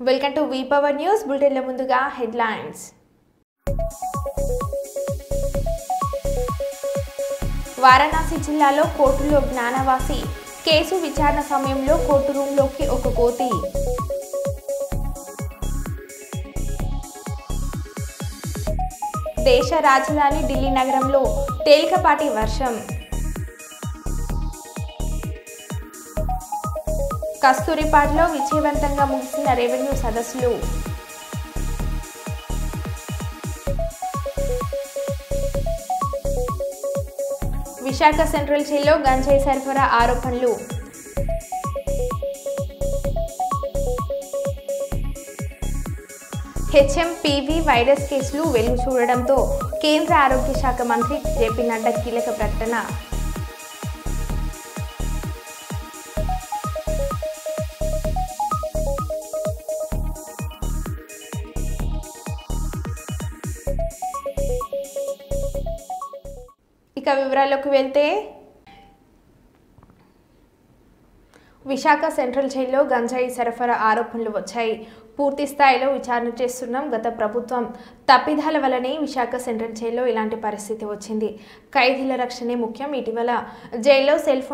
Welcome to V power news బులెటిన్ల ముందుగా headlines. Varanasi జిల్లాలో కోర్టులో జ్ఞానవాసి కేసు విచారణ సమయంలో కోర్టు రూంలోకి ఒక కోతి. దేశ రాజధాని ఢిల్లీ నగరంలో తేలికపాటి వర్షం. కస్తూరిపాడులో విజయవంతంగా ముగిసిన రెవెన్యూ సదస్సులు. విశాఖ సెంట్రల్ జైల్లో గంజాయి సరఫరా ఆరోపణలు. హెచ్ఎంపీవీ వైరస్ కేసులు వెలుగు చూడడంతో కేంద్ర ఆరోగ్య శాఖ మంత్రి జేపీ నడ్డా కీలక ప్రకటన. ఇక వివరాల్లోకి వెళ్తే, విశాఖ సెంట్రల్ జైల్లో గంజాయి సరఫరా ఆరోపణలు వచ్చాయి. పూర్తి స్థాయిలో విచారణ చేస్తున్నాం. గత ప్రభుత్వం తప్పిదాల వల్లనే విశాఖ సెంట్రల్ జైల్లో ఇలాంటి పరిస్థితి వచ్చింది. ఖైదీల రక్షణే ముఖ్యం. ఇటీవలే జైల్లో సెల్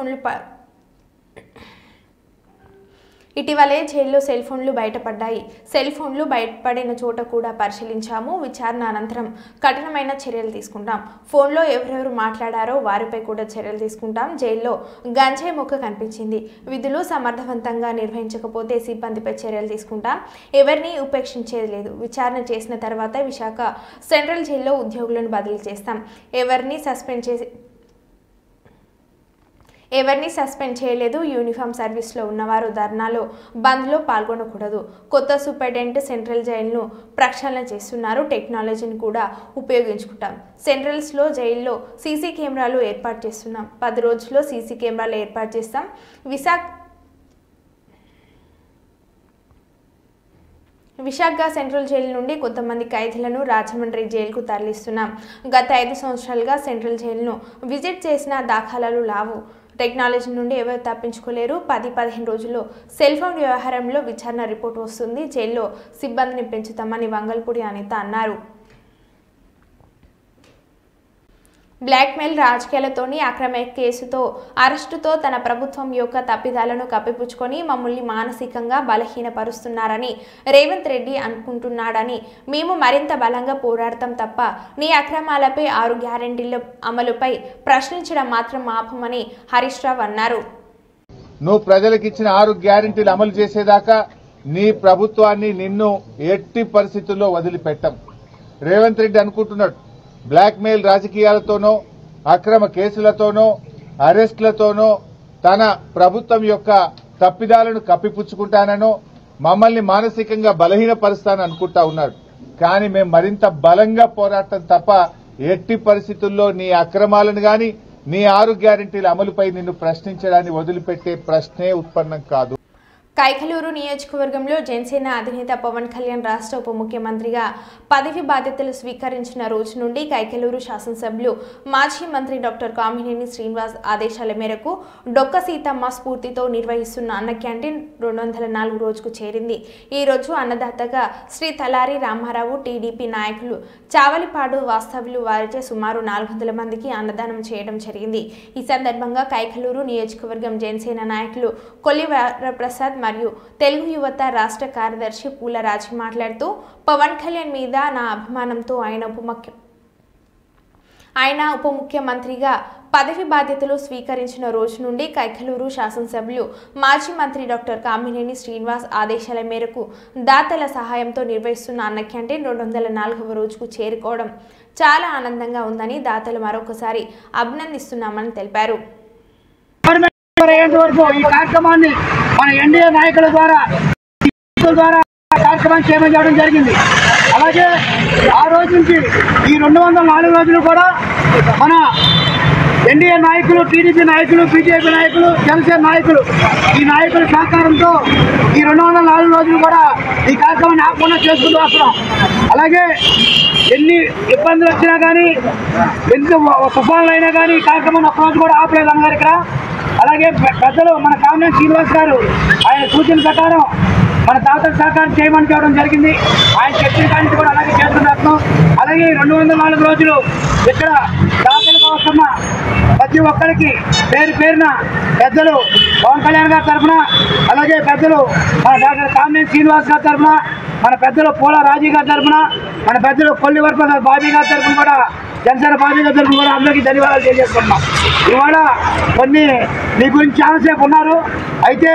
ఫోన్లు బయటపడ్డాయి. సెల్ ఫోన్లు బయటపడిన చోట కూడా పరిశీలించాము. విచారణ అనంతరం కఠినమైన చర్యలు తీసుకుంటాం. ఫోన్లో ఎవరెవరు మాట్లాడారో వారిపై కూడా చర్యలు తీసుకుంటాం. జైల్లో గంజాయి మొక్క కనిపించింది. విధులు సమర్థవంతంగా నిర్వహించకపోతే సిబ్బందిపై చర్యలు తీసుకుంటాం. ఎవరిని ఉపేక్షించేది లేదు. విచారణ చేసిన తర్వాత విశాఖ సెంట్రల్ జైల్లో ఉద్యోగులను బదిలీ చేస్తాం. ఎవరిని సస్పెండ్ చేయలేదు. యూనిఫామ్ సర్వీస్లో ఉన్నవారు ధర్నాలో బంద్లో పాల్గొనకూడదు. కొత్త సూపరింటెండెంట్ సెంట్రల్ జైలును ప్రక్షాళన చేస్తున్నారు. టెక్నాలజీని కూడా ఉపయోగించుకుంటాం. సెంట్రల్స్లో జైల్లో సీసీ కెమెరాలు ఏర్పాటు చేస్తున్నాం. 10 రోజుల్లో సీసీ కెమెరాలు ఏర్పాటు చేస్తాం. విశాఖ సెంట్రల్ జైలు నుండి కొంతమంది ఖైదీలను రాజమండ్రి జైలుకు తరలిస్తున్నాం. గత 5 సంవత్సరాలుగా సెంట్రల్ జైలును విజిట్ చేసిన దాఖలాలు లావు. టెక్నాలజీ నుండి ఎవరు తప్పించుకోలేరు. 10-15 రోజుల్లో సెల్ ఫోన్ వ్యవహారంలో విచారణ రిపోర్ట్ వస్తుంది. జైల్లో సిబ్బందిని పెంచుతామని వంగల్పూడి అనిత అన్నారు. బ్లాక్మెయిల్ రాజకీయాలతోని అక్రమ కేసుతో అరెస్టుతో తన ప్రభుత్వం యొక్క తప్పిదాలను కప్పిపుచ్చుకొని మమ్మల్ని మానసికంగా బలహీనపరుస్తున్నారని రేవంత్ రెడ్డి అనుకుంటున్నాడని, మేము మరింత బలంగా పోరాడతాం తప్ప నీ అక్రమాలపై 6 గ్యారెంటీల అమలుపై ప్రశ్నించడం మాత్రం ఆపమని హరీష్ రావు అన్నారు. నువ్వు ప్రజలకు ఇచ్చిన 6 గ్యారెంటీలు అమలు చేసేదాకా నీ ప్రభుత్వాన్ని నిన్ను ఎట్టి పరిస్థితుల్లో వదిలిపెట్టం. రేవంత్ రెడ్డి అనుకుంటున్నాడు బ్లాక్మెయిల్ రాజకీయాలతోనో అక్రమ కేసులతోనో అరెస్టులతోనో తన ప్రభుత్వం యొక్క తప్పిదాలను కప్పిపుచ్చుకుంటానో మమ్మల్ని మానసికంగా బలహీనపరుస్తానని అనుకుంటా ఉన్నాడు. కానీ మేము మరింత బలంగా పోరాటం తప్ప ఎట్టి పరిస్థితుల్లో నీ అక్రమాలను గాని నీ 6 గ్యారెంటీల అమలుపై నిన్ను ప్రశ్నించడాన్ని వదిలిపెట్టే ప్రశ్నే ఉత్పన్నం కాదు. కైకలూరు నియోజకవర్గంలో జనసేన అధినేత పవన్ కళ్యాణ్ రాష్ట్ర ఉప ముఖ్యమంత్రిగా పదవి బాధ్యతలు స్వీకరించిన రోజు నుండి కైకలూరు శాసనసభ్యులు మాజీ మంత్రి డాక్టర్ కామినేని శ్రీనివాస్ ఆదేశాల మేరకు డొక్క సీతమ్మ స్ఫూర్తితో నిర్వహిస్తున్న అన్న క్యాంటీన్ 204 రోజుకు చేరింది. ఈ రోజు అన్నదాతగా శ్రీ తలారి రామారావు, టీడీపీ నాయకులు చావలిపాడు వాస్తవ్యులు వారిచే సుమారు 400 మందికి అన్నదానం చేయడం జరిగింది. ఈ సందర్భంగా కైకలూరు నియోజకవర్గం జనసేన నాయకులు కొల్లి వరప్రసాద్ మరియు తెలుగు యువత రాష్ట్ర కార్యదర్శి పూల రాజు మాట్లాడుతూ, పవన్ కళ్యాణ్ మీద నా అభిమానంతో ఆయన ఉప ముఖ్యమంత్రిగా పదవి బాధ్యతలు స్వీకరించిన రోజు నుండి కైకలూరు శాసనసభ్యులు మాజీ మంత్రి డాక్టర్ కామినేని శ్రీనివాస్ ఆదేశాల మేరకు దాతల సహాయంతో నిర్వహిస్తున్న అన్న క్యాంటీన్ 204వ రోజుకు చేరుకోవడం చాలా ఆనందంగా ఉందని దాతలు మరొకసారి అభినందిస్తున్నామని తెలిపారు. ఈ కార్యక్రమాన్ని మన ఎన్డీఏ నాయకుల ద్వారా కార్యక్రమాన్ని చేయడం జరిగింది. అలాగే ఆ రోజు నుంచి ఈ 204 రోజులు కూడా మన ఎన్డీఏ నాయకులు, టీడీపీ నాయకులు, బీజేపీ నాయకులు, జనసేన నాయకులు, ఈ నాయకుల సహకారంతో ఈ 204 రోజులు కూడా ఈ కార్యక్రమాన్ని ఆపకుండా చేసుకుంటూ వస్తున్నాం. అలాగే ఎన్ని ఇబ్బందులు వచ్చినా కానీ, ఎన్ని తుఫాన్లు అయినా కానీ ఈ కార్యక్రమాన్ని ఒక్కరోజు కూడా ఆపలేదు అన్నారు ఇక్కడ. అలాగే పెద్దలు మన కామినేని శ్రీనివాస్ గారు ఆయన సూచన ప్రకారం మన తాతల సహకారం చేయమని చెప్పడం జరిగింది. ఆయన చెప్పిన కానీ కూడా అలాగే చేస్తున్నారు. అలాగే 204 రోజులు ఇక్కడ దాతలుగా వస్తున్న ప్రతి ఒక్కరికి పేరు పేరున పెద్దలు పవన్ కళ్యాణ్ గారి తరఫున, అలాగే పెద్దలు మన డాక్టర్ కామినేని శ్రీనివాస్ గారి తరఫున, మన పెద్దలు పూల రాజీ గారి తరఫున, మన పెద్దలు కొల్లివర్ప బాబీ గారి తరఫున కూడా, జనసేన బాబీ గారి తరఫున కూడా అందరికీ ధన్యవాదాలు తెలియజేసుకుంటున్నాం. ఇవాళ కొన్ని మీ గురించి చాలాసేపు ఉన్నారు. అయితే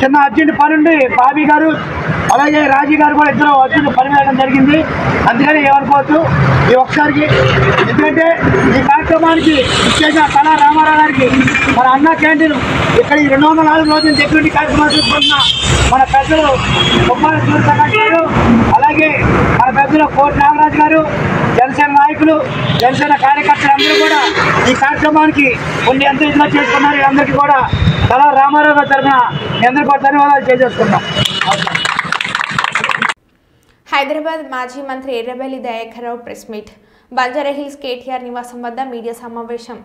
చిన్న అర్జెంట్ పని ఉండి బాబీ గారు అలాగే రాజీ గారు కూడా ఇద్దరు అర్జెంట్ పని వేయడం జరిగింది. అందుకని ఏమనుకోవచ్చు ఈ ఒక్కసారికి. ఎందుకంటే ఈ కార్యక్రమానికి ఇచ్చేసిన కళా రామారావు గారికి, మన అన్న క్యాంటీన్ ఇక్కడ ఈ 204 రోజులు సెక్యూరిటీ కార్యక్రమాలు చూసుకుంటున్న మన పెద్దలు బొమ్మాల సూర్యప్రకాష్ గారు, అలాగే మన పెద్దలు కోటి నాగరాజు గారు, జనసేన నాయకులు, జనసేన కార్యకర్తలు అందరూ కూడా ఈ కార్యక్రమానికి కొన్ని ఎంత ఇదిగా చేసుకున్నారు. అందరికీ కూడా కళా రామారావు గారి తరఫున మీ అందరికీ కూడా ధన్యవాదాలు తెలియజేసుకున్నాం. హైదరాబాద్ మాజీ మంత్రి ఎర్రబెల్లి దయాకర్ రావు ప్రెస్ మీట్. బంజారాహిల్స్ కేటీఆర్ నివాసం వద్ద మీడియా సమావేశం.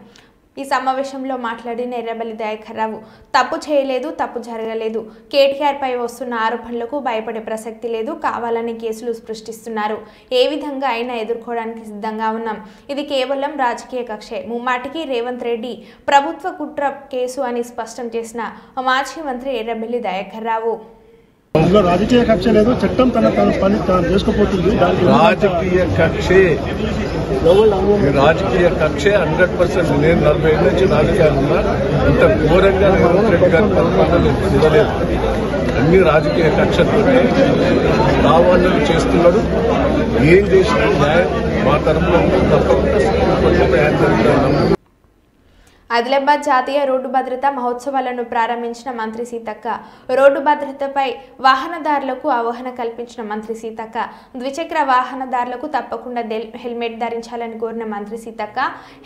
ఈ సమావేశంలో మాట్లాడిన ఎర్రబెల్లి దయాకర్ రావు తప్పు చేయలేదు, తప్పు జరగలేదు, కేటీఆర్ పై వస్తున్న ఆరోపణలకు భయపడే ప్రసక్తి లేదు, కావాలని కేసులు సృష్టిస్తున్నారు, ఏ విధంగా అయినా ఎదుర్కోవడానికి సిద్ధంగా ఉన్నాం, ఇది కేవలం రాజకీయ కక్షే, ముమ్మాటికి రేవంత్ రెడ్డి ప్రభుత్వ కుట్ర కేసు అని స్పష్టం చేసిన మాజీ మంత్రి ఎర్రబెల్లి దయాకర్ రావు. రాజకీయ కక్ష లేదు, చట్టం తన పని తాను చేసుకోపోతుంది. రాజకీయ కక్షే 100%. నేను 40 ఏళ్ళ నుంచి రాజకీయాలు ఉన్నా, ఇంత ఘోరంగా రేవంత్ రెడ్డి గారి పరిపాలనలు చూడలేదు. అన్ని రాజకీయ కక్షలు కావాలని చేస్తున్నాడు. ఏం చేసినా న్యాయం మా తరఫున తప్పకుండా. ఆదిలాబాద్ జాతీయ రోడ్డు భద్రతా మహోత్సవాలను ప్రారంభించిన మంత్రి సీతక్క. రోడ్డు భద్రతపై వాహనదారులకు అవగాహన కల్పించిన మంత్రి సీతక్క. ద్విచక్ర వాహనదారులకు తప్పకుండా హెల్మెట్ ధరించాలని కోరిన మంత్రి సీతక్క.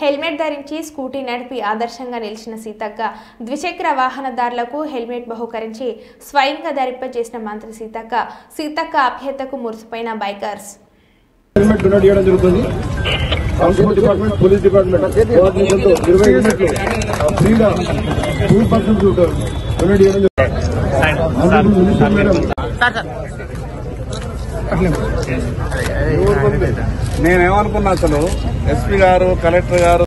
హెల్మెట్ ధరించి స్కూటీ నడిపి ఆదర్శంగా నిలిచిన సీతక్క. ద్విచక్ర వాహనదారులకు హెల్మెట్ బహుకరించి స్వయంగా ధరింపజేసిన మంత్రి సీతక్క. సీతక్క ఆప్యాయతకు మురిసిపోయిన బైకర్స్. హెల్మెట్ డొనేట్ చేయడం జరుగుతుంది. ట్రాన్స్పోర్ట్ డిపార్ట్మెంట్, పోలీస్ డిపార్ట్మెంట్ కోఆర్డినేషన్తో 20 యూనిట్లు ఫ్రీగా 2% డొనేట్ చేయడం జరుగుతుంది. నేనేమనుకున్నా, అసలు ఎస్పీ గారు, కలెక్టర్ గారు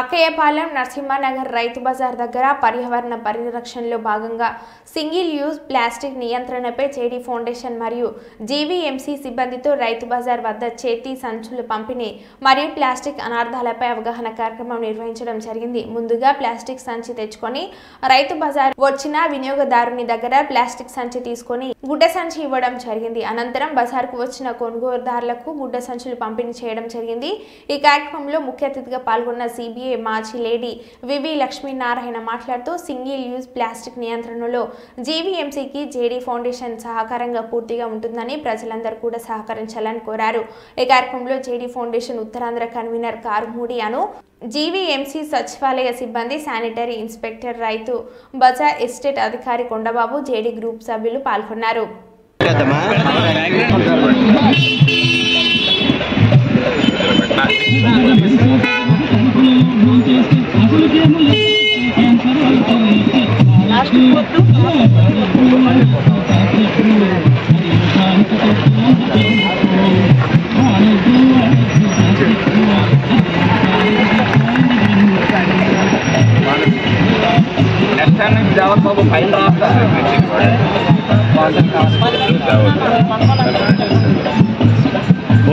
అక్కయ్యపాలెం నరసింహానగర్ రైతు బజార్ దగ్గర పర్యావరణ పరిరక్షణలో భాగంగా సింగిల్ యూజ్ ప్లాస్టిక్ నియంత్రణపై జేడీ ఫౌండేషన్ మరియు జీవీఎంసీ సిబ్బందితో రైతు బజార్ వద్ద చేతి సంచుల పంపిణీ మరియు ప్లాస్టిక్ అనార్థాలపై అవగాహన కార్యక్రమం నిర్వహించడం జరిగింది. ముందుగా ప్లాస్టిక్ సంచి తెచ్చుకొని రైతు బజార్ వచ్చిన వినియోగదారుని దగ్గర ప్లాస్టిక్ సంచి తీసుకొని గుడ్డ సంచి ఇవ్వడం జరిగింది. అనంతరం బజార్కు వచ్చిన కొనుగోలుదారులకు గుడ్డ సంచులు పంపిణీ చేయడం జరిగింది. ఈ కార్యక్రమంలో ముఖ్య అతిథిగా పాల్గొన్న సిబిఐ మాజీ లేడీ వివి లక్ష్మీనారాయణ మాట్లాడుతూ సింగిల్ యూజ్ ప్లాస్టిక్ నియంత్రణలో జీవీఎంసీకి జేడీ ఫౌండేషన్ సహకారంగా పూర్తిగా ఉంటుందని ప్రజలందరూ కూడా సహకరించాలని కోరారు. ఈ కార్యక్రమంలో JD foundation Uttarandhra convener Karumudi అను, జీవీఎంసీ సచివాలయ సిబ్బంది, sanitary inspector, Rythu Bazar estate అధికారి కొండబాబు, జేడీ గ్రూప్ సభ్యులు పాల్గొన్నారు. బాబు ఫైల్ రాస్తారు.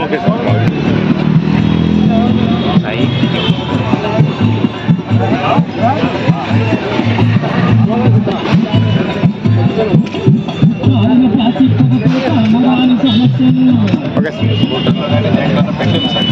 ఓకే సమస్యలు హోటల్లో కానీ దేంట్లో పెట్టింది సార్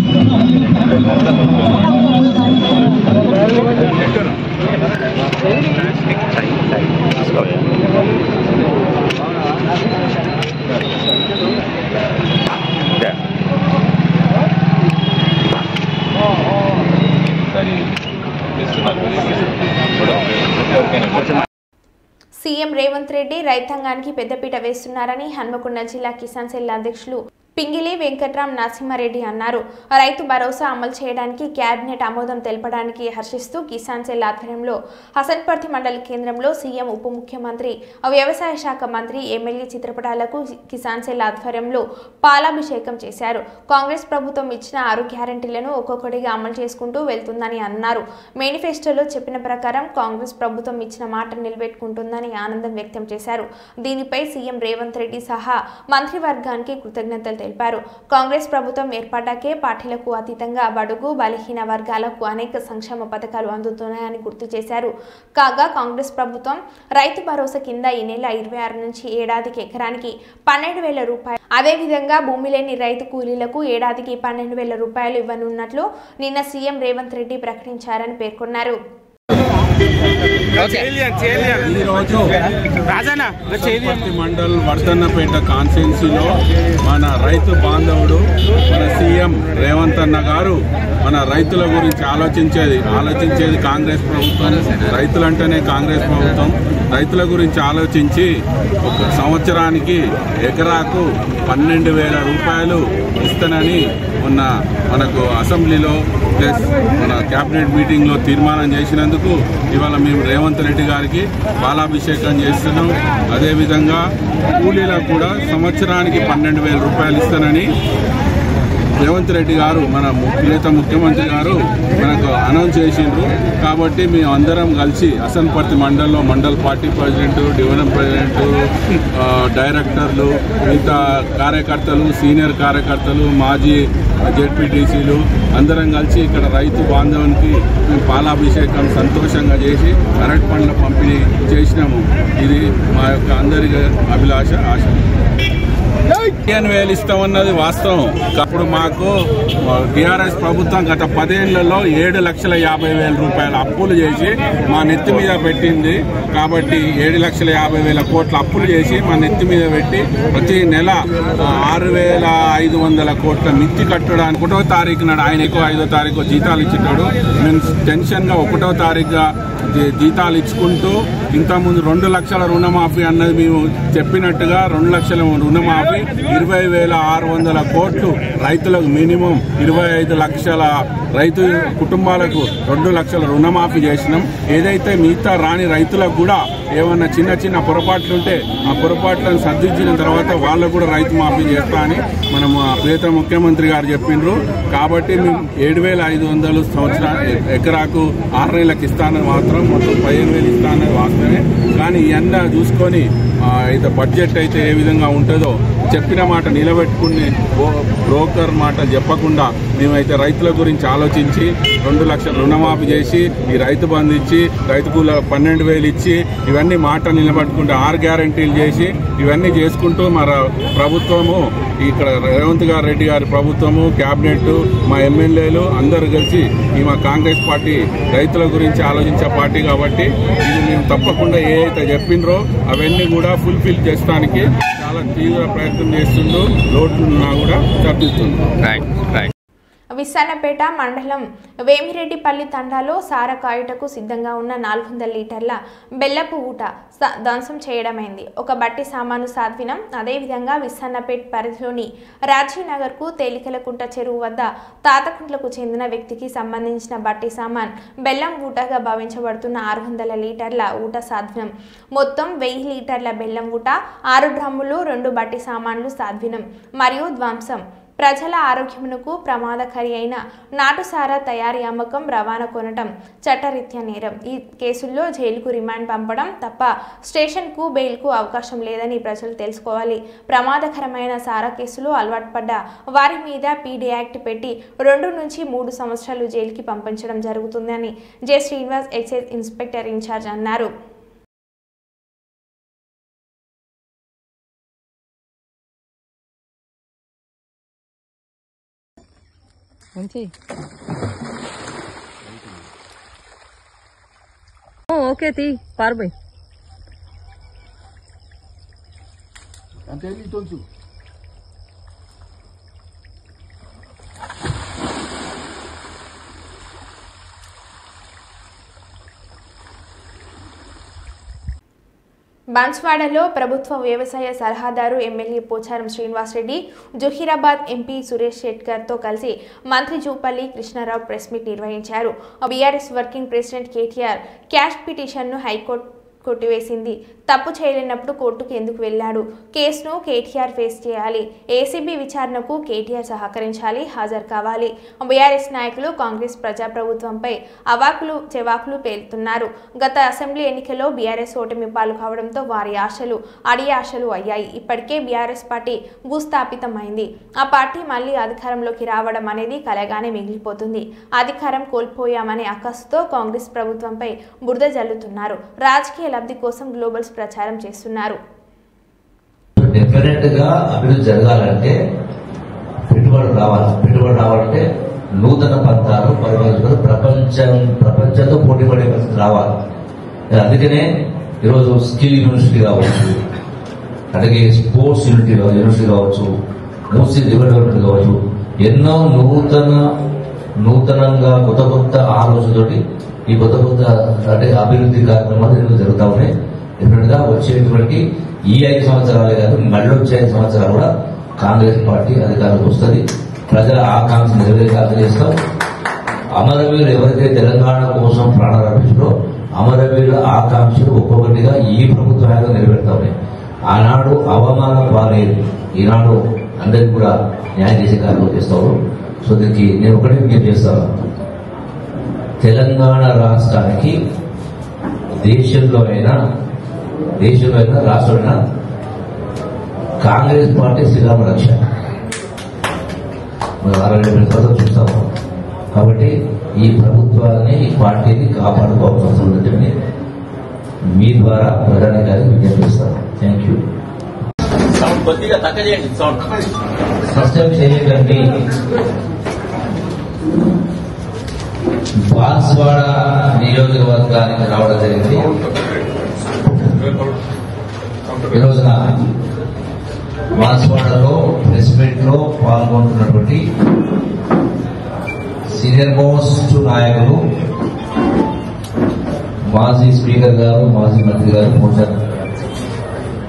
సీఎం రేవంత్ రెడ్డి రైతాంగానికి పెద్దపీట వేస్తున్నారని హన్మకొండ జిల్లా కిసాన్ సెల్ అధ్యక్షులు పింగిలి వెంకట్రామ్ నరసింహారెడ్డి అన్నారు. రైతు భరోసా అమలు చేయడానికి కేబినెట్ ఆమోదం తెలపడానికి హర్షిస్తూ కిసాన్ సెల్ ఆధ్వర్యంలో హసన్పర్తి మండల కేంద్రంలో సీఎం ఉప ముఖ్యమంత్రి వ్యవసాయ శాఖ మంత్రి ఎమ్మెల్యే చిత్రపటాలకు కిసాన్ సెల్ ఆధ్వర్యంలో పాలాభిషేకం చేశారు. కాంగ్రెస్ ప్రభుత్వం ఇచ్చిన 6 గ్యారెంటీలను ఒక్కొక్కటిగా అమలు చేసుకుంటూ వెళ్తుందని అన్నారు. మేనిఫెస్టోలో చెప్పిన ప్రకారం కాంగ్రెస్ ప్రభుత్వం ఇచ్చిన మాట నిలబెట్టుకుంటుందని ఆనందం వ్యక్తం చేశారు. దీనిపై సీఎం రేవంత్ రెడ్డి సహా మంత్రివర్గానికి కృతజ్ఞతలు తెలిపారు. కాంగ్రెస్ ప్రభుత్వం ఏర్పడ్డాకే పార్టీలకు అతీతంగా బడుగు బలహీన వర్గాలకు అనేక సంక్షేమ పథకాలు అందుతున్నాయని గుర్తు చేశారు. కాగా కాంగ్రెస్ ప్రభుత్వం రైతు భరోసా కింద ఈ నెల 26 నుంచి ఏడాదికి ఎకరానికి 12,000 రూపాయలు, అదేవిధంగా భూమి లేని రైతు కూలీలకు ఏడాదికి 12,000 రూపాయలు ఇవ్వనున్నట్లు నిన్న సీఎం రేవంత్ రెడ్డి ప్రకటించారని పేర్కొన్నారు. మండల్ వర్ధన్నపేట కాన్స్టిట్యున్సీలో మన రైతు బాంధవుడు మన సీఎం రేవంత్ అన్న గారు మన రైతుల గురించి ఆలోచించేది కాంగ్రెస్ ప్రభుత్వం. రైతులంటేనే కాంగ్రెస్ ప్రభుత్వం. రైతుల గురించి ఆలోచించి ఒక సంవత్సరానికి ఎకరాకు 12,000 రూపాయలు ఇస్తానని మొన్న మనకు అసెంబ్లీలో ప్లస్ మన క్యాబినెట్ మీటింగ్లో తీర్మానం చేసినందుకు ఇవాళ మేము రేవంత్ రెడ్డి గారికి పాలాభిషేకం చేస్తున్నాం. అదేవిధంగా కూలీలకు కూడా సంవత్సరానికి 12,000 రూపాయలు ఇస్తానని రేవంత్ రెడ్డి గారు మన ముఖ్యమంత్రి గారు మనకు అనౌన్స్ చేసిండ్రు. కాబట్టి మేము అందరం కలిసి హసన్పర్తి మండల్లో mandal party president, division president, డైరెక్టర్లు, మిగతా కార్యకర్తలు, సీనియర్ కార్యకర్తలు, మాజీ జెడ్పీటీసీలు అందరం కలిసి ఇక్కడ రైతు బాంధవునికి మేము పాలాభిషేకం సంతోషంగా చేసి అరటి పండ్ల పంపిణీ చేసినాము. ఇది మా యొక్క అందరి అభిలాష, ఆశ. 15,000 ఇస్తామన్నది వాస్తవం. అప్పుడు మాకు టీఆర్ఎస్ ప్రభుత్వం గత 10 ఏళ్లలో 7,50,000 రూపాయల అప్పులు చేసి మా నెత్తి మీద పెట్టింది. కాబట్టి 7,50,000 కోట్ల అప్పులు చేసి మా నెత్తి మీద పెట్టి ప్రతి నెల 6,500 కోట్ల మిత్తి కట్టడానికి 1వ తారీఖు నాడు ఆయనకు 5వ తారీఖు జీతాలు ఇచ్చేటాడు. మేము టెన్షన్గా 1వ తారీఖుగా జీతాలు ఇచ్చుకుంటూ ఇంతకుముందు 2 లక్షల రుణమాఫీ అన్నది మేము చెప్పినట్టుగా 2 లక్షల రుణమాఫీ 20,600 కోట్లు రైతులకు మినిమం 25 లక్షల రైతు కుటుంబాలకు 2 లక్షల రుణమాఫీ చేసినాం. ఏదైతే మిగతా రాని రైతులకు కూడా ఏమన్నా చిన్న చిన్న పొరపాట్లుంటే ఆ పొరపాట్లను సర్దించిన తర్వాత వాళ్ళకు కూడా రైతు మాఫీ చేస్తా అని మనం ప్రియతమ ముఖ్యమంత్రి గారు చెప్పిండ్రు. కాబట్టి మేము 7,500 సంవత్సరాలు ఎకరాకు 6 నెలలకు ఇస్తానని మాత్రం మొత్తం 15,000 ఇస్తానని వాస్తవమే. కానీ ఇవన్నీ చూసుకొని అయితే బడ్జెట్ అయితే ఏ విధంగా ఉంటుందో చెప్పిన మాట నిలబెట్టుకుని బ్రోకర్ మాట చెప్పకుండా మేమైతే రైతుల గురించి ఆలోచించి 2 లక్షల రుణమాఫీ చేసి ఈ రైతు బంధు ఇచ్చి రైతు కూల 12,000 ఇచ్చి ఇవన్నీ మాట నిలబెట్టుకుంటూ 6 గ్యారెంటీలు చేసి ఇవన్నీ చేసుకుంటూ మన ప్రభుత్వము ఇక్కడ రేవంత్ రెడ్డి గారి ప్రభుత్వము, క్యాబినెట్, మా ఎమ్మెల్యేలు అందరూ కలిసి ఈ మా కాంగ్రెస్ పార్టీ రైతుల గురించి ఆలోచించే పార్టీ. కాబట్టి ఇది మేము తప్పకుండా ఏ అయితే చెప్పినరో అవన్నీ కూడా ఫుల్ఫిల్ చేయడానికి చాలా తీవ్ర ప్రయత్నం చేస్తుండ్రు. లోటున్నా కూడా సర్దిస్తుంది. విస్సన్నపేట మండలం వేమిరెడ్డిపల్లి తండాలో సారా కాయుటకు సిద్ధంగా ఉన్న 400 లీటర్ల బెల్లపు ఊట ధ్వంసం చేయడమైంది. ఒక బట్టి సామాను సాధ్వినం. అదేవిధంగా విస్సన్నపేట పరిధిలోని రాజీవ్ నగర్కు తేలికలకుంట చెరువు వద్ద తాతకుంట్లకు చెందిన వ్యక్తికి సంబంధించిన బట్టి సామాన్ బెల్లం ఊటగా భావించబడుతున్న 600 లీటర్ల ఊట సాధ్వినం. మొత్తం 1000 లీటర్ల బెల్లం ఊట, 6 డ్రమ్ములు, 2 బట్టి సామాన్లు సాధ్వినం మరియు ధ్వంసం. ప్రజల ఆరోగ్యమునకు ప్రమాదకరి అయిన నాటుసారా తయారీ, అమ్మకం, రవాణా కొనటం చట్టరీత్యా నేరం. ఈ కేసుల్లో జైలుకు రిమాండ్ పంపడం తప్ప స్టేషన్కు బెయిల్కు అవకాశం లేదని ప్రజలు తెలుసుకోవాలి. ప్రమాదకరమైన సారా కేసులో అలవాటు పడ్డ వారి మీద పీడీ యాక్ట్ పెట్టి 2 నుంచి 3 సంవత్సరాలు జైలుకి పంపించడం జరుగుతుందని J Srinivas excise inspector incharge అన్నారు. ఓకే తీ పార్బోయ్ అంతే తెలుసు. బాన్స్వాడలో ప్రభుత్వ వ్యవసాయ సలహాదారు ఎమ్మెల్యే పోచారం శ్రీనివాసరెడ్డి జహీరాబాద్ ఎంపీ సురేష్ షెట్కర్తో కలిసి మంత్రి జూపల్లి కృష్ణారావు ప్రెస్ మీట్ నిర్వహించారు. BRS working president KTR quash పిటిషన్ను హైకోర్టు కొట్టివేసింది. తప్పు చేయలేనప్పుడు కోర్టుకు ఎందుకు వెళ్లాడు? కేసును కేటీఆర్ ఫేస్ చేయాలి. ఏసీబీ విచారణకు కేటీఆర్ సహకరించాలి, హాజరు కావాలి. బీఆర్ఎస్ నాయకులు కాంగ్రెస్ ప్రజాప్రభుత్వంపై అవాకులు చెవాకులు పేలుతున్నారు. గత అసెంబ్లీ ఎన్నికల్లో బీఆర్ఎస్ ఓటమి పాలు కావడంతో వారి ఆశలు అడియాశలు అయ్యాయి. ఇప్పటికే బీఆర్ఎస్ పార్టీ భూస్థాపితమైంది. ఆ పార్టీ మళ్లీ అధికారంలోకి రావడం అనేది కలగానే మిగిలిపోతుంది. అధికారం కోల్పోయామనే అక్కసుతో కాంగ్రెస్ ప్రభుత్వంపై బురద జల్లుతున్నారు. రాజకీయ లబ్ధి కోసం గ్లోబల్స్ ప్రచారం చేస్తున్నారు. డెఫినెట్ గా అభివృద్ధి జరగాలంటే పెట్టుబడులు రావాలంటే నూతన పంతాలు ప్రపంచంతో పోటీపడే పరిస్థితి రావాలి. అందుకనే ఈరోజు స్కిల్ యూనివర్సిటీ కావచ్చు, అలాగే స్పోర్ట్స్ యూనివర్సిటీ కావచ్చు, మూసీ డెవలప్మెంట్ కావచ్చు, ఎన్నో నూతనంగా కొత్త ఆలోచనతోటి ఈ కొత్త అంటే అభివృద్ధి కార్యక్రమాలు ఎన్నో జరుగుతూ ఉన్నాయి. డెఫినెట్ గా వచ్చేటువంటి ఈ 5 సంవత్సరాలే కాదు, మళ్ళీ వచ్చే 5 సంవత్సరాలు కూడా కాంగ్రెస్ పార్టీ అధికారంలోకి వస్తుంది. ప్రజల ఆకాంక్ష నెరవేర్చాలని చేస్తాం. అమరవీరులు ఎవరైతే తెలంగాణ కోసం ప్రాణాలు అర్పించారో అమరవీరుల ఆకాంక్షలు ఒక్కొక్కటిగా ఈ ప్రభుత్వాలు నెరవేరుతా ఉన్నాయి. ఆనాడు అవమానం పాలేదు, ఈనాడు అందరికీ కూడా న్యాయం చేసే కార్యక్రమం చేస్తాము. సో దీనికి నేను ఒకటే విజ్ఞప్తి చేస్తాను. తెలంగాణ రాష్ట్రానికి దేశంలో అయినా రాష్ట్రంలో కాంగ్రెస్ పార్టీ శ్రీరామ రక్ష 60 చూస్తాము. కాబట్టి ఈ ప్రభుత్వాన్ని ఈ పార్టీని కాపాడుకోవాల్సిన అవసరం ఉందని మీ ద్వారా ప్రధానికారికి విజ్ఞప్తిస్తాను. Thank you. సస్టైన్ చేయకండి. బాన్స్వాడ నియోజకవర్గానికి రావడం జరిగింది. ఈ రోజున బాన్స్వాడలో ప్రెస్ మీట్ లో పాల్గొంటున్నటువంటి సీనియర్ మోస్ట్ నాయకులు మాజీ స్పీకర్ గారు, మాజీ మంత్రి గారు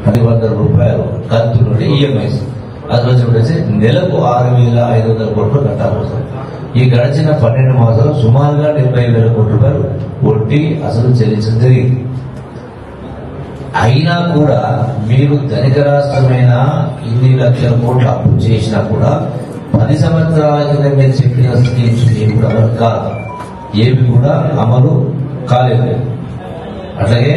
10,000 రూపాయలు కంతు నుండి ఈఎంఐస్ అది వచ్చి నెలకు 6,500 కోట్లు కట్టాల్సి. ఈ గడిచిన 12 మాసాలు సుమారుగా 70,000 కోట్ల రూపాయలు వడ్డీ అసలు చెల్లించడం జరిగింది. అయినా కూడా మీరు ధనిక రాష్ట్రమైన ఇన్ని లక్షల కోట్లు అప్పు చేసినా కూడా 10 సంవత్సరాల కింద మీరు చెప్పిన స్కీమ్స్ ఏమి కూడా అమలు కాదు, ఏమి కూడా అమలు కాలేదు. అట్లాగే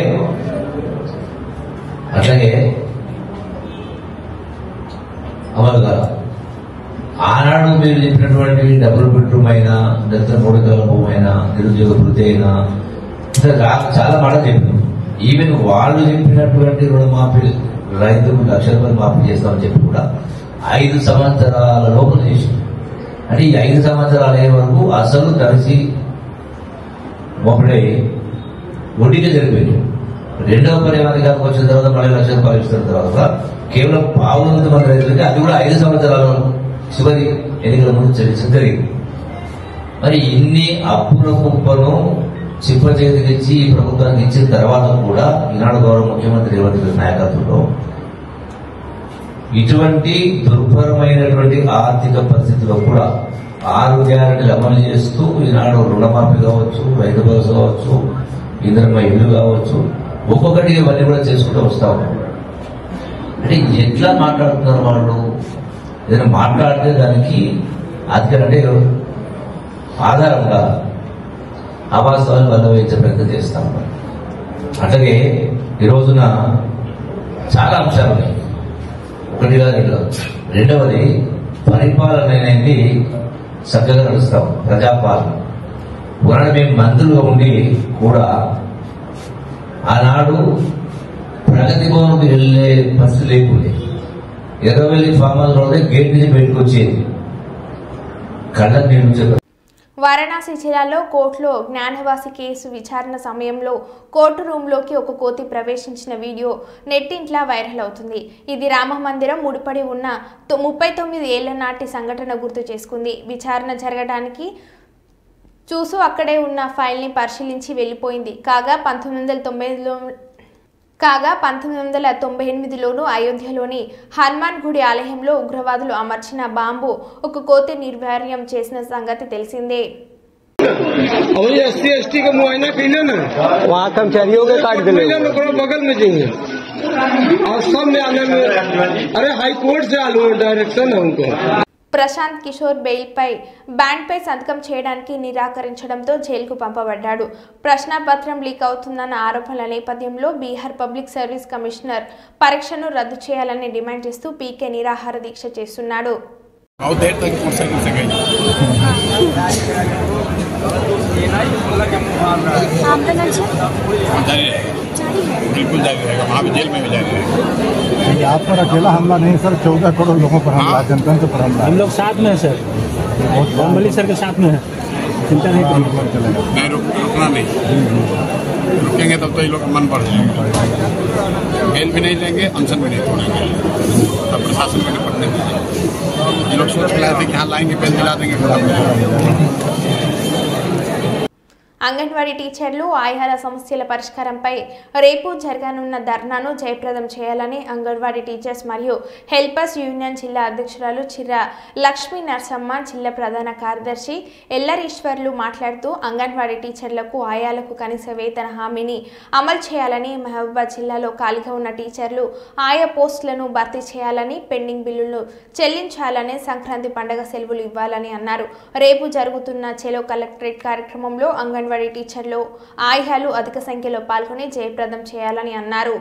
అమలు కాదు. ఆనాడు మీరు చెప్పినటువంటి డబుల్ బెడ్రూమ్ అయినా, దళిత 3 ఎకరాల భూమి అయినా, నిరుద్యోగ వృత్తి అయినా చాలా మాట చెప్పారు. ఈవెన్ వాళ్ళు చెప్పినటువంటి రుణమాఫీ రైతులకు 1,00,000 రూపాయలు మాఫీ చేస్తామని చెప్పి కూడా 5 సంవత్సరాల లోపల చేసింది. అంటే ఈ 5 సంవత్సరాలు అయ్యే వరకు అసలు తడిసి మొప్పడే వడ్డీగా జరిపోయింది. రెండవ పర్యావరణానికి వచ్చిన తర్వాత మళ్ళీ 1,00,000 రూపాయలు ఇస్తున్న తర్వాత కేవలం 500 మంది రైతులకి అది కూడా 5 సంవత్సరాల చివరి ఎన్నికల ముందు చెల్లించడం జరిగింది. మరి ఇన్ని అప్పుల కుప్పను చిప్పచేతికిచ్చి ఈ ప్రభుత్వానికి ఇచ్చిన తర్వాత కూడా ఈనాడు గౌరవ ముఖ్యమంత్రి రేవంత్ రెడ్డి నాయకత్వంలో ఇటువంటి దుర్భరమైనటువంటి ఆర్థిక పరిస్థితిలో కూడా 6 గ్యారెంటీలు అమలు చేస్తూ ఈనాడు రుణమాఫీ కావచ్చు, రైతు భరోసా కావచ్చు, ఇంద్రమ్మ ఇల్లు కావచ్చు, ఒక్కొక్కటి ఇవన్నీ కూడా చేసుకుంటూ వస్తాము. అంటే ఎట్లా మాట్లాడుతున్నారు వాళ్ళు? ఏదైనా మాట్లాడితే దానికి అంటే ఆధారంగా అవాస్తవాన్ని వల్లవేయించే ప్రయత్నం చేస్తాం. అట్లాగే ఈ రోజున చాలా అంశాలు ఉన్నాయి. ఒకటిగా రెండవది పరిపాలన అనేది చక్కగా నడుస్తాం, ప్రజాపాలన. పురాణ మేము మంత్రులుగా ఉండి కూడా ఆనాడు ప్రగతి భవన్కి వెళ్లే పరిస్థితి లేకుండే. ఎర్రవెల్లి ఫామ్ హౌస్ రోడ్డే గేట్ నుంచి బయటకు వచ్చేది. కళ్ళకు నీళ్ళు. వారణాసి జిల్లాలో కోర్టులో జ్ఞానవాసి కేసు విచారణ సమయంలో కోర్టు రూమ్లోకి ఒక కోతి ప్రవేశించిన వీడియో నెట్టింట్లా వైరల్ అవుతుంది. ఇది రామ మందిరం ముడిపడి ఉన్న 39 ఏళ్ల నాటి సంఘటన గుర్తు చేసుకుంది. విచారణ జరగడానికి చూసు అక్కడే ఉన్న ఫైల్ని పరిశీలించి వెళ్లిపోయింది. కాగా 1998లోనూ అయోధ్యలోని హనుమాన్ గుడి ఆలయంలో ఉగ్రవాదులు అమర్చిన బాంబు ఒక కోతి నిర్వీర్యం చేసిన సంగతి తెలిసిందే. SC/ST का मुआयना कहीं ना वहाँ कर्मचारियों के काट दिले बगल में जाएंगे और सब में आने में अरे हाई कोर्ट से आलू डायरेक्शन है उनको. ప్రశాంత్ కిషోర్ బెయిల్పై బ్యాండ్పై సంతకం చేయడానికి నిరాకరించడంతో జైలుకు పంపబడ్డాడు. ప్రశ్నాపత్రం లీక్ అవుతుందన్న ఆరోపణల నేపథ్యంలో బీహార్ పబ్లిక్ సర్వీస్ కమిషనర్ పరీక్షను రద్దు చేయాలని డిమాండ్ చేస్తూ పీకే నిరాహార దీక్ష చేస్తున్నాడు. बिल्कुल जारी रहेगा, वहाँ भी जेल में भी जारी रहेगा. आप पर अकेला हमला नहीं सर, 14 करोड़ लोगों पर हमला, जनतंत्र पर हमला. हम लोग साथ में है सर, बम्बली सर के साथ में है, चिंता नहीं करेंगे. नहीं रुकना नहीं, रुकेंगे तब तो ये लोग मन बढ़ जाएगा. जेल भी नहीं देंगे, अनशन भी नहीं तोड़ेंगे, तब प्रशासन में निपटने दीजिए. ये लोग सोच रहे थे कि यहाँ लाएंगे बेल दिला देंगे. అంగన్వాడీ టీచర్లు ఆయాల సమస్యల పరిష్కారంపై రేపు జరగనున్న ధర్నాను జయప్రదం చేయాలని అంగన్వాడీ టీచర్స్ మరియు హెల్పర్స్ యూనియన్ జిల్లా అధ్యక్షురాలు చిర్ర లక్ష్మీ నరసమ్మ, జిల్లా ప్రధాన కార్యదర్శి ఎల్లరీశ్వర్లు మాట్లాడుతూ అంగన్వాడీ టీచర్లకు ఆయాలకు కనీస వేతన హామీని అమలు చేయాలని, మహబూబాబాద్ జిల్లాలో ఖాళీగా ఉన్న టీచర్లు ఆయా పోస్టులను భర్తీ చేయాలని, పెండింగ్ బిల్లులు చెల్లించాలని, సంక్రాంతి పండుగ సెలవులు ఇవ్వాలని అన్నారు. రేపు జరుగుతున్న చెలో కలెక్టరేట్ కార్యక్రమంలో అంగన్వాడీ టీచర్లు ఆయాలు అధిక సంఖ్యలో పాల్గొని జయప్రదం చేయాలని అన్నారు.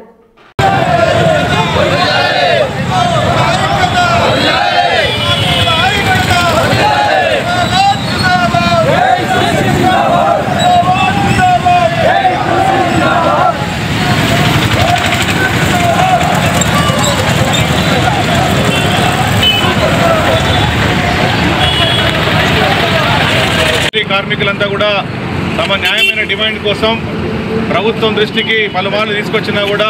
కార్మికులంతా కూడా తమ న్యాయమైన డిమాండ్ కోసం ప్రభుత్వం దృష్టికి పలుమార్లు తీసుకొచ్చినా కూడా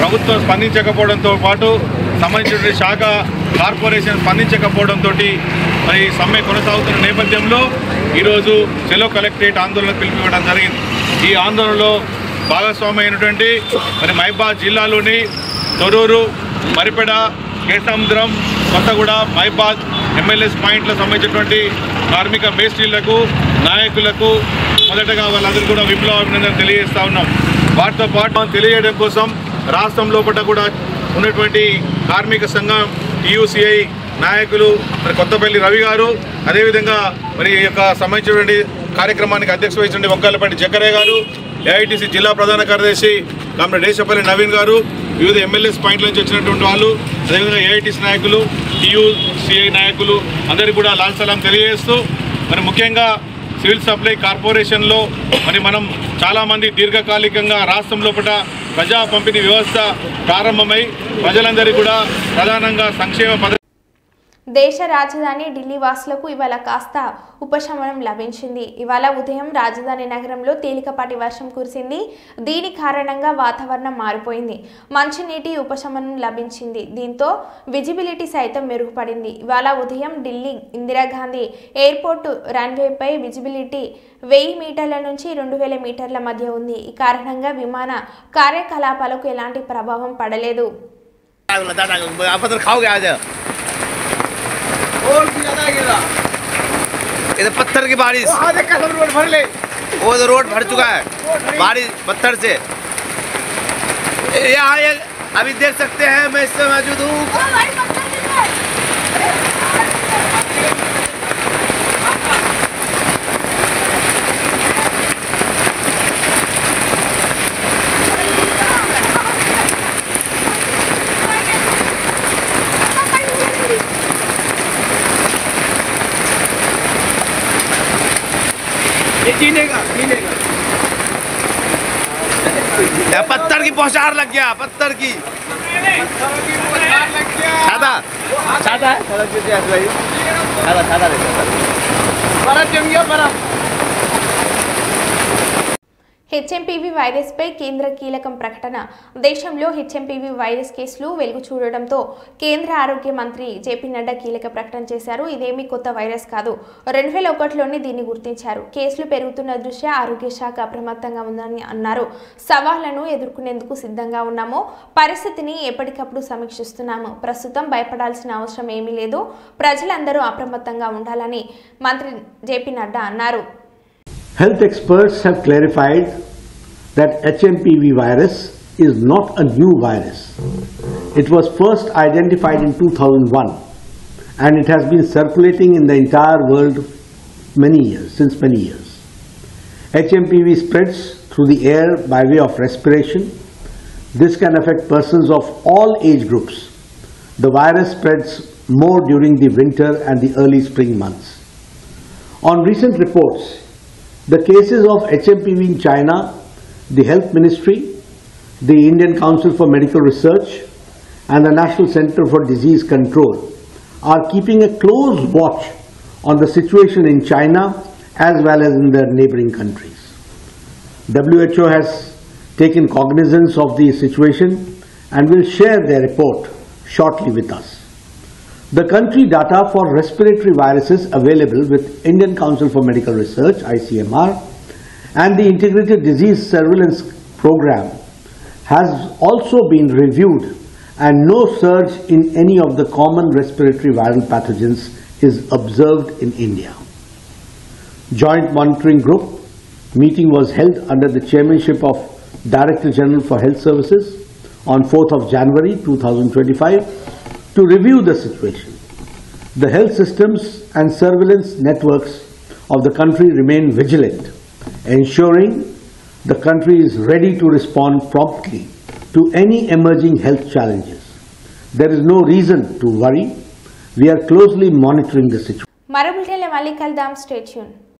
ప్రభుత్వం స్పందించకపోవడంతో పాటు సంబంధించిన శాఖ కార్పొరేషన్ స్పందించకపోవడంతో మరి సమ్మె కొనసాగుతున్న నేపథ్యంలో ఈరోజు చెలో కలెక్టరేట్ ఆందోళన పిలుపునివ్వడం జరిగింది. ఈ ఆందోళనలో భాగస్వామి అయినటువంటి మరి మహబూబాబాద్ జిల్లాలోని తొర్రూరు, మరిపెడ, కేసముద్రం, కొత్తగూడ, మహబూబాబాద్ ఎమ్మెల్యేస్ పాయింట్లకు సంబంధించినటువంటి కార్మిక మేస్త్రీలకు, నాయకులకు మొదటగా వాళ్ళందరూ కూడా విప్లవ అభినందనలు తెలియజేస్తా ఉన్నాం. వాటితో పాటు తెలియజేయడం కోసం రాష్ట్రం లోపల కూడా ఉన్నటువంటి కార్మిక సంఘం టీయూసీఐ నాయకులు మరి కొత్తపల్లి రవి గారు, అదేవిధంగా మరి ఈ యొక్క సంబంధించినటువంటి కార్యక్రమానికి అధ్యక్షత వహించిన వంకాయలపల్లి జక్కరయ్య గారు, ఏఐటీసీ జిల్లా ప్రధాన కార్యదర్శి కామ్రేడ్ దేశపల్లి నవీన్ గారు, వివిధ ఎమ్మెల్యేస్ పాయింట్ల నుంచి వచ్చినటువంటి వాళ్ళు, అదేవిధంగా ఏఐటీసీ నాయకులు, టీయూసీఐ నాయకులు అందరికీ కూడా లాల్ సలాం తెలియజేస్తూ మరి ముఖ్యంగా సివిల్ సప్లై కార్పొరేషన్లో మరి మనం చాలామంది దీర్ఘకాలికంగా రాష్ట్రం లోపల ప్రజా పంపిణీ వ్యవస్థ ప్రారంభమై ప్రజలందరికీ కూడా ప్రధానంగా సంక్షేమ పథకం. దేశ రాజధాని ఢిల్లీ వాసులకు ఇవాళ కాస్త ఉపశమనం లభించింది. ఇవాళ ఉదయం రాజధాని నగరంలో తేలికపాటి వర్షం కురిసింది. దీని కారణంగా వాతావరణం మారిపోయింది. మంచినీటి ఉపశమనం లభించింది. దీంతో విజిబిలిటీ సైతం మెరుగుపడింది. ఇవాళ ఉదయం ఢిల్లీ ఇందిరాగాంధీ ఎయిర్పోర్టు రన్వేపై విజిబిలిటీ 1000 మీటర్ల నుంచి 2000 మీటర్ల మధ్య ఉంది. ఈ కారణంగా విమాన కార్యకలాపాలకు ఎలాంటి ప్రభావం పడలేదు. इधर पत्थर की बारिश, वो तो रोड भर चुका है बारिश पत्थर से. यहाँ अभी देख सकते हैं मैं इससे मौजूद हूँ. पत्थर की पहुंचार लग गया, पत्थर की छाता छाता छाता హెచ్ఎంపీవీ వైరస్పై కేంద్ర కీలకం ప్రకటన. దేశంలో హెచ్ఎంపీవీ వైరస్ కేసులు వెలుగు చూడడంతో కేంద్ర ఆరోగ్య మంత్రి జేపీ నడ్డా కీలక ప్రకటన చేశారు. ఇదేమీ కొత్త వైరస్ కాదు, 2001లోనే దీన్ని గుర్తించారు. కేసులు పెరుగుతున్న దృష్ట్యా ఆరోగ్య శాఖ అప్రమత్తంగా ఉందని అన్నారు. సవాళ్లను ఎదుర్కొనేందుకు సిద్ధంగా ఉన్నాము, పరిస్థితిని ఎప్పటికప్పుడు సమీక్షిస్తున్నాము. ప్రస్తుతం భయపడాల్సిన అవసరం ఏమీ లేదు, ప్రజలందరూ అప్రమత్తంగా ఉండాలని మంత్రి జేపీ నడ్డా అన్నారు. Health experts have clarified that HMPV virus is not a new virus. It was first identified in 2001 and it has been circulating in the entire world since many years. HMPV spreads through the air by way of respiration. This can affect persons of all age groups. The virus spreads more during the winter and the early spring months. On recent reports, the cases of HMPV in China, the Health Ministry, the Indian Council for Medical Research and the National Center for Disease Control are keeping a close watch on the situation in China as well as in the neighboring countries. WHO has taken cognizance of the situation and will share their report shortly with us. The country data for respiratory viruses available with Indian Council for Medical Research (ICMR) and the Integrated Disease Surveillance Program has also been reviewed and no surge in any of the common respiratory viral pathogens is observed in India. Joint Monitoring Group meeting was held under the chairmanship of Director General for Health Services on 4th of January 2025 to review the situation. The health systems and surveillance networks of the country remain vigilant, ensuring the country is ready to respond promptly to any emerging health challenges. There is no reason to worry. We are closely monitoring the situation. మరో బులెటిన్లో మళ్ళీ కలుద్దాం. Stay tune.